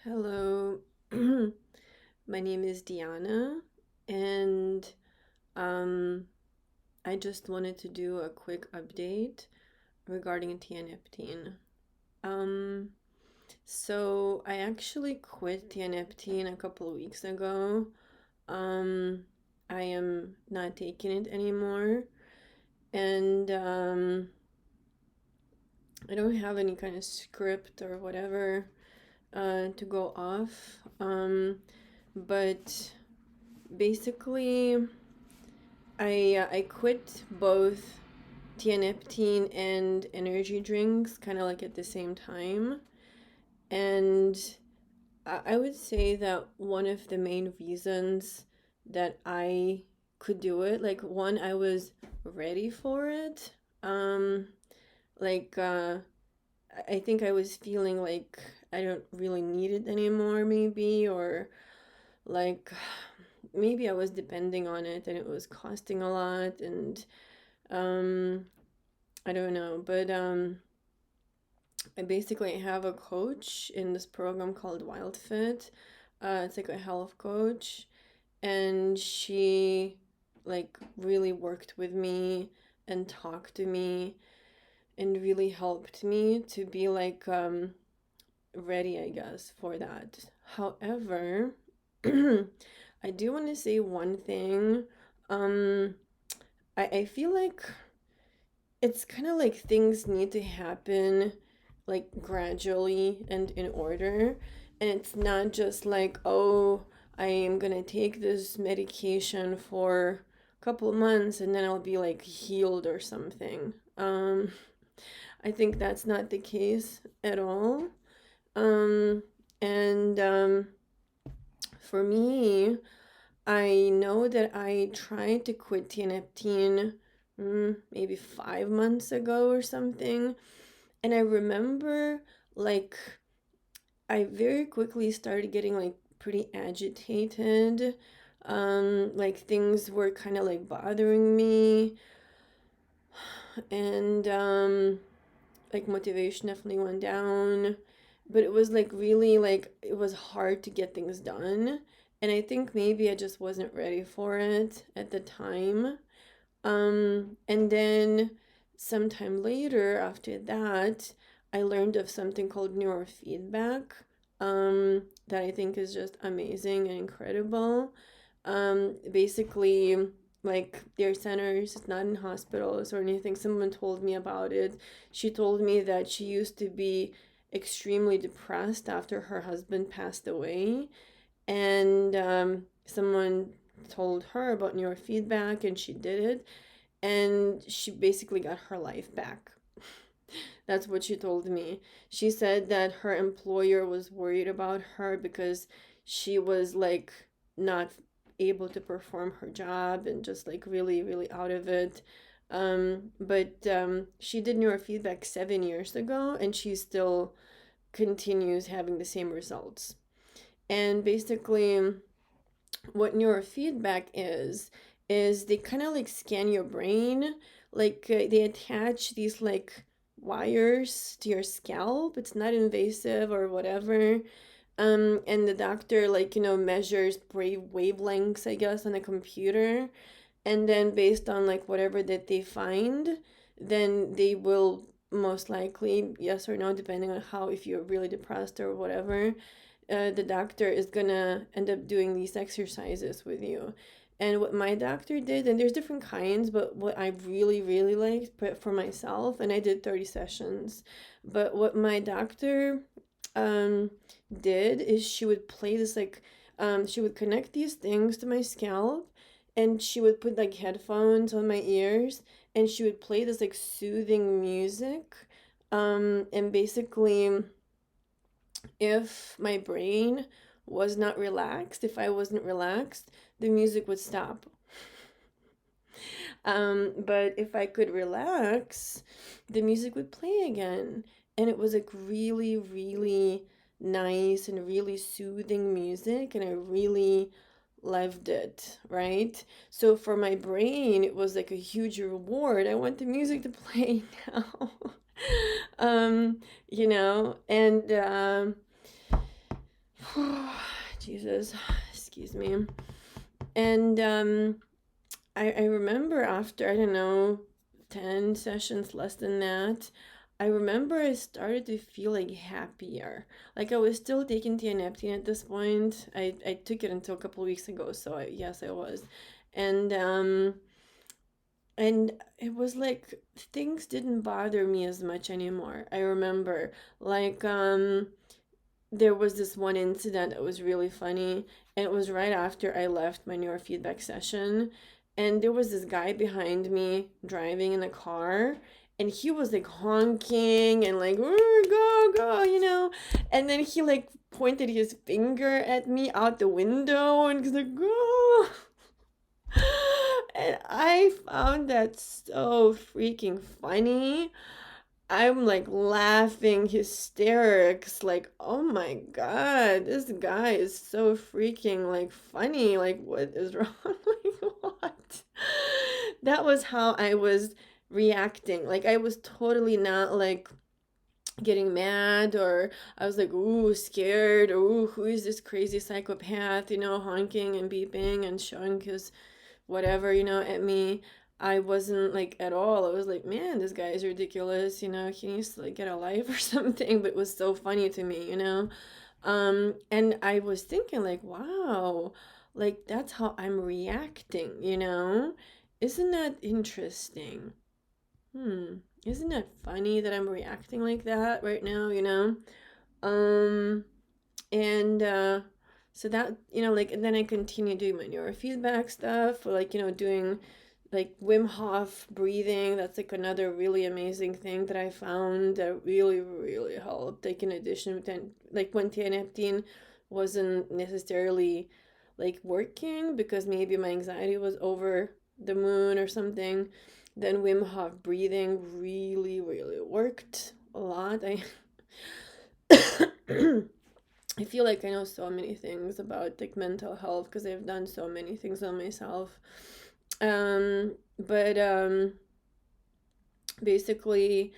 Hello, my name is Diana, and um, I just wanted to do a quick update regarding Tianeptine. Um, so I actually quit Tianeptine a couple of weeks ago. Um, I am not taking it anymore, and I don't have any kind of script or whatever to go off. But basically, I quit both tianeptine and energy drinks kind of like at the same time. And I would say that one of the main reasons that I could do it, like one, I was ready for it. Um, like I think I was feeling like I don't really need it anymore, maybe, or like maybe I was depending on it and it was costing a lot and um I don't know, but I basically have a coach in this program called WildFit. It's like a health coach, and she like really worked with me and talked to me and really helped me to be like ready, I guess, for that. However, I do want to say one thing. Um, I feel like it's kind of like things need to happen like gradually and in order. And it's not just like, oh, I am gonna take this medication for a couple of months and then I'll be like healed or something. I think that's not the case at all. Um, and For me, I know that I tried to quit Tianeptine maybe 5 months ago or something. And I remember like I very quickly started getting like pretty agitated. Like things were kind of like bothering me. And like motivation definitely went down. But it was like really like it was hard to get things done. And I think maybe I just wasn't ready for it at the time. And then sometime later after that, I learned of something called neurofeedback, that I think is just amazing and incredible. Basically, like their centers, it's not in hospitals or anything. Someone told me about it. She told me that she used to be extremely depressed after her husband passed away, and someone told her about neurofeedback and she did it, and she basically got her life back. That's what she told me. She said that her employer was worried about her because she was like not able to perform her job and just like really, really out of it. But she did neurofeedback 7 years ago and she still continues having the same results. And basically, what neurofeedback is they kind of like scan your brain, like they attach these like wires to your scalp. It's not invasive or whatever. And the doctor like measures brave wavelengths, I guess, on a computer, and then based on like whatever that they find, then they will most likely, yes or no, depending on how, if you're really depressed or whatever, the doctor is gonna end up doing these exercises with you. And what my doctor did, and there's different kinds, but what I really, really liked for myself, and I did 30 sessions, but what my doctor um, did is she would play this like, she would connect these things to my scalp, and she would put like headphones on my ears, and she would play this like soothing music. And basically, if my brain was not relaxed, if I wasn't relaxed, the music would stop. But if I could relax, the music would play again. And it was like really, really nice and really soothing music. And I really loved it, right? So for my brain, it was like a huge reward. I want the music to play now. And Jesus, excuse me. And I remember after, I don't know, 10 sessions, less than that, I remember I started to feel like happier. Like I was still taking Tianeptine at this point. I took it until a couple of weeks ago, so yes, I was. And and it was like things didn't bother me as much anymore. I remember like there was this one incident that was really funny, and it was right after I left my neurofeedback session, and there was this guy behind me driving in a car, and he was like honking and like go go, and then he like pointed his finger at me out the window and he's like go. And I found that so freaking funny. I'm like laughing hysterics, like, oh my God, this guy is so freaking like funny. Like, what is wrong? Like, what? That was how I was reacting. Like, I was totally not like getting mad, or I was like, ooh, scared, or ooh, who is this crazy psychopath, honking and beeping and showing his whatever, at me. I wasn't like at all. I was like, man, this guy is ridiculous, he needs to like get a life or something. But it was so funny to me, and I was thinking like, wow, like that's how I'm reacting, isn't that interesting? Isn't that funny that I'm reacting like that right now, and so that, like, and then I continue doing my neurofeedback stuff, or like, doing like Wim Hof breathing. That's like another really amazing thing that I found that really, really helped. Like in addition to like when Tianeptine wasn't necessarily like working because maybe my anxiety was over the moon or something, then Wim Hof breathing really, really worked a lot. I feel like I know so many things about like mental health because I've done so many things on myself. But basically,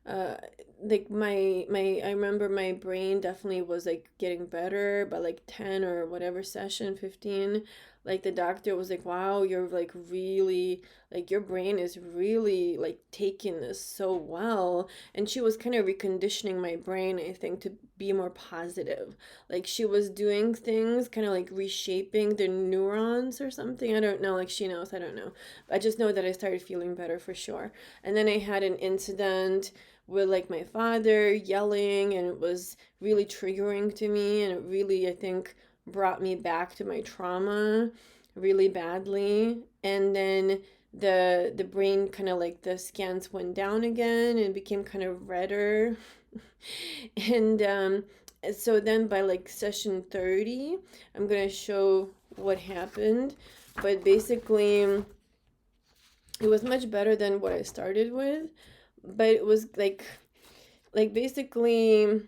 uh, like my I remember my brain definitely was like getting better by like 10 or whatever session, 15. Like the doctor was like, wow, you're like really, like your brain is really like taking this so well. And she was kind of reconditioning my brain, I think, to be more positive. Like she was doing things kind of like reshaping the neurons or something. I don't know, like she knows, I don't know. I just know that I started feeling better for sure. And then I had an incident with like my father yelling, and it was really triggering to me, and it really, I think, brought me back to my trauma really badly. And then the brain kind of like the scans went down again and became kind of redder. And so then by like session 30, I'm gonna show what happened. But basically it was much better than what I started with. But it was like basically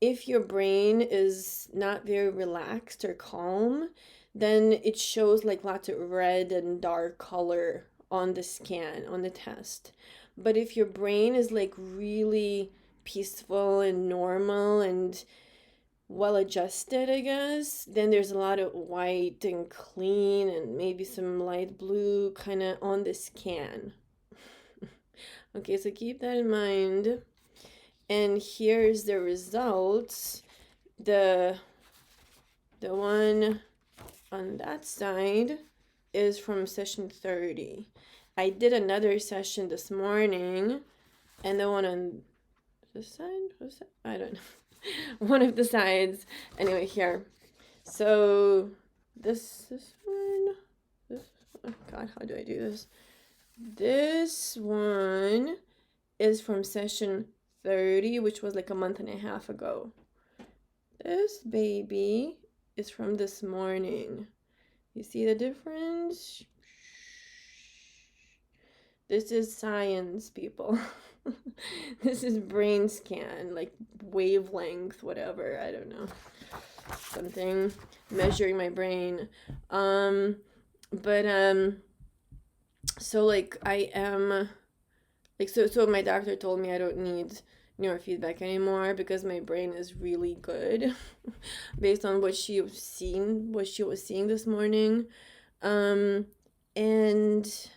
if your brain is not very relaxed or calm, then it shows like lots of red and dark color on the scan, on the test. But if your brain is like really peaceful and normal and well adjusted, I guess, then there's a lot of white and clean and maybe some light blue kind of on the scan. Okay, so keep that in mind. And here's the results. The one on that side is from session 30. I did another session this morning, and the one on this side, I don't know. One of the sides. Anyway, here. So this one. Oh God, how do I do this? This one is from session 30, which was like a month and a half ago. This baby is from this morning. You see the difference? This is science, people. This is brain scan, like wavelength, whatever. I don't know. Something measuring my brain. But so like I am like so my doctor told me I don't need neurofeedback anymore because my brain is really good based on what she was seeing this morning. Um, and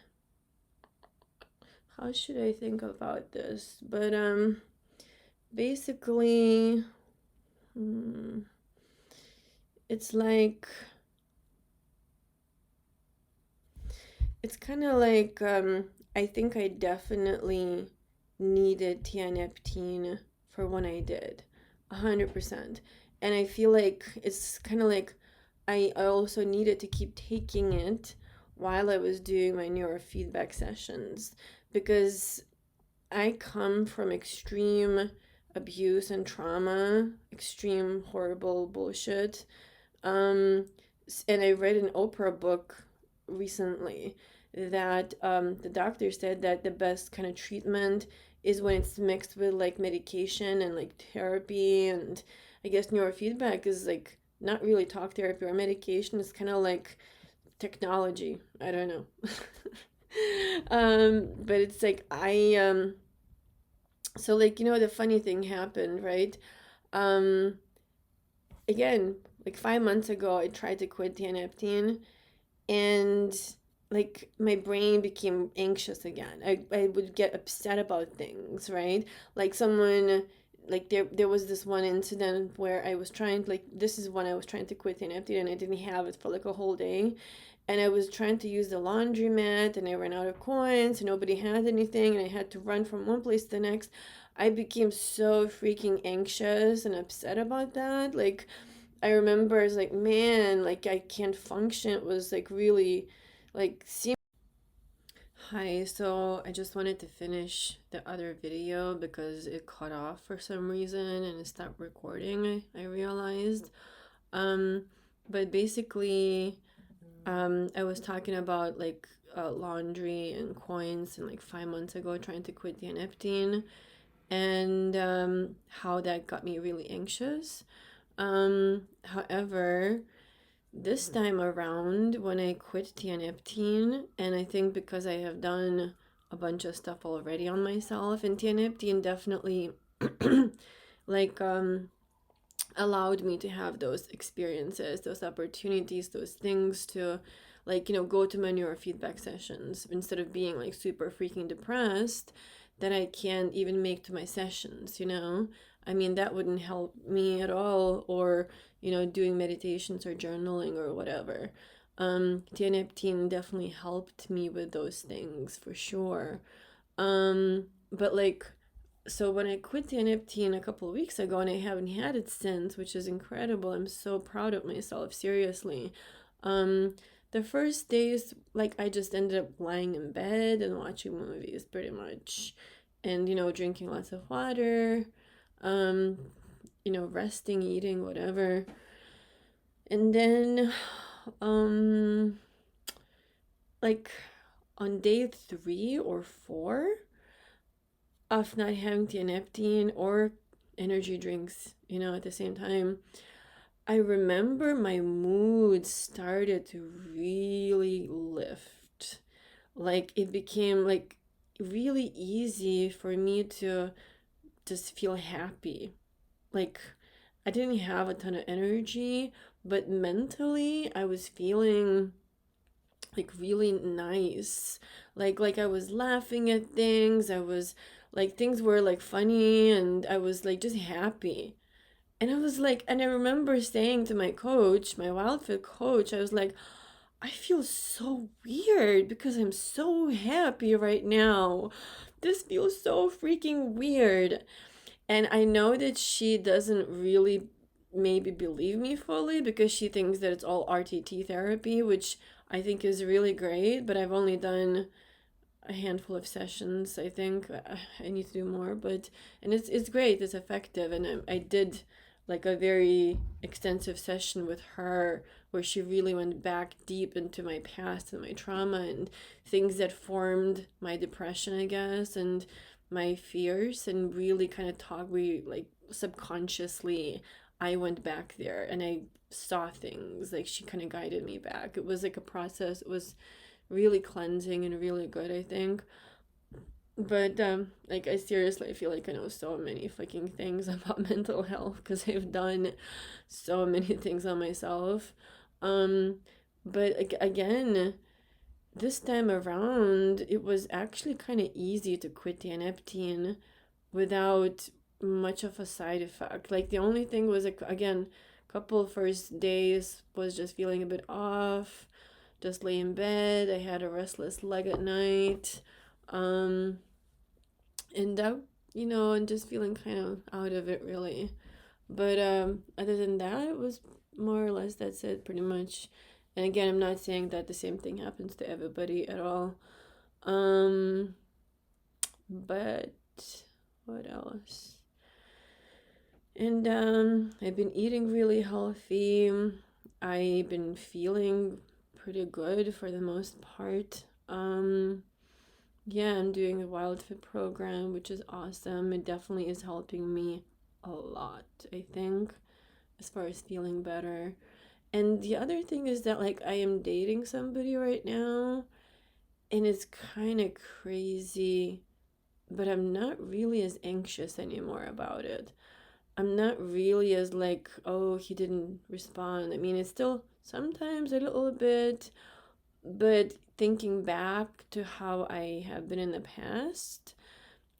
how should I think about this? But basically, hmm, it's like it's kind of like I think I definitely needed tianeptine for when I did, 100%. And I feel like it's kind of like I also needed to keep taking it while I was doing my neurofeedback sessions because I come from extreme abuse and trauma, extreme horrible bullshit. Um, and I read an Oprah book recently that the doctor said that the best kind of treatment is when it's mixed with like medication and like therapy. And I guess neurofeedback is like not really talk therapy or medication. It's kind of like technology. I don't know. But it's like so like the funny thing happened, right? Um, Again, like 5 months ago, I tried to quit Tianeptine, and like my brain became anxious again. I would get upset about things, right? Like someone, like there was this one incident where I was trying, like this is when I was trying to quit Tianeptine and I didn't have it for like a whole day. And I was trying to use the laundromat and I ran out of coins and nobody had anything and I had to run from one place to the next. I became so freaking anxious and upset about that. Like I remember it's like, man, like I can't function. It was like really like seem Hi, so I just wanted to finish the other video because it cut off for some reason and it stopped recording, I realized. Um, but basically, I was talking about like laundry and coins and like 5 months ago trying to quit the Tianeptine and how that got me really anxious. However, this time around, when I quit Tianeptine, and I think because I have done a bunch of stuff already on myself, and Tianeptine definitely like allowed me to have those experiences, those opportunities, those things to like, go to my neurofeedback sessions instead of being like super freaking depressed that I can't even make to my sessions. I mean, that wouldn't help me at all, or, doing meditations or journaling or whatever. Tianeptine definitely helped me with those things for sure. But like, so when I quit the Tianeptine a couple of weeks ago and I haven't had it since, which is incredible. I'm so proud of myself, seriously. Um, the first days, like I just ended up lying in bed and watching movies pretty much. And, drinking lots of water, um, resting, eating, whatever. And then, um, like on day 3 or 4 of not having tianeptine or energy drinks, at the same time, I remember my mood started to really lift. Like it became like really easy for me to just feel happy. Like I didn't have a ton of energy, but mentally I was feeling like really nice. Like I was laughing at things. I was like things were like funny and I was like just happy. And I was like, and I remember saying to my coach, my wildfit coach, I was like, I feel so weird because I'm so happy right now. This feels so freaking weird. And I know that she doesn't really maybe believe me fully because she thinks that it's all RTT therapy, which I think is really great, but I've only done a handful of sessions. I think I need to do more, but and it's great, it's effective, and I did like a very extensive session with her where she really went back deep into my past and my trauma and things that formed my depression, I guess, and my fears, and really kind of talk we like subconsciously I went back there and I saw things, like she kind of guided me back. It was like a process. It was really cleansing and really good, I think. But like I seriously feel like I know so many fucking things about mental health because I've done so many things on myself. Um, but again, this time around, it was actually kind of easy to quit Tianeptine without much of a side effect. Like the only thing was like, again, couple first days was just feeling a bit off, just lay in bed. I had a restless leg at night. Um, and that, and just feeling kind of out of it really. But other than that, it was more or less that's it pretty much. And again, I'm not saying that the same thing happens to everybody at all. Um, but what else? And I've been eating really healthy. I've been feeling pretty good for the most part. Yeah, I'm doing a Wild Fit program, which is awesome. It definitely is helping me a lot, I think, as far as feeling better. And the other thing is that, like, I am dating somebody right now, and it's kind of crazy, but I'm not really as anxious anymore about it. I'm not really as like, oh, he didn't respond. I mean, it's still sometimes a little bit, but thinking back to how I have been in the past,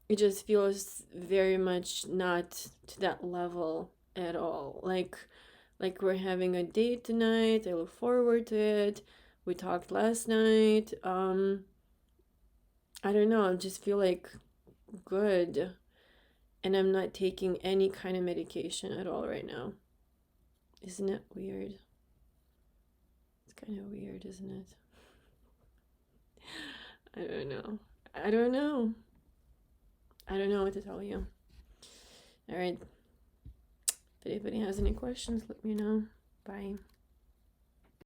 it just feels very much not to that level at all. Like we're having a date tonight. I look forward to it. We talked last night. I don't know. I just feel like good, and I'm not taking any kind of medication at all right now. Isn't it weird? It's kind of weird, isn't it? I don't know. I don't know. I don't know what to tell you. All right. If anybody has any questions, let me know. Bye.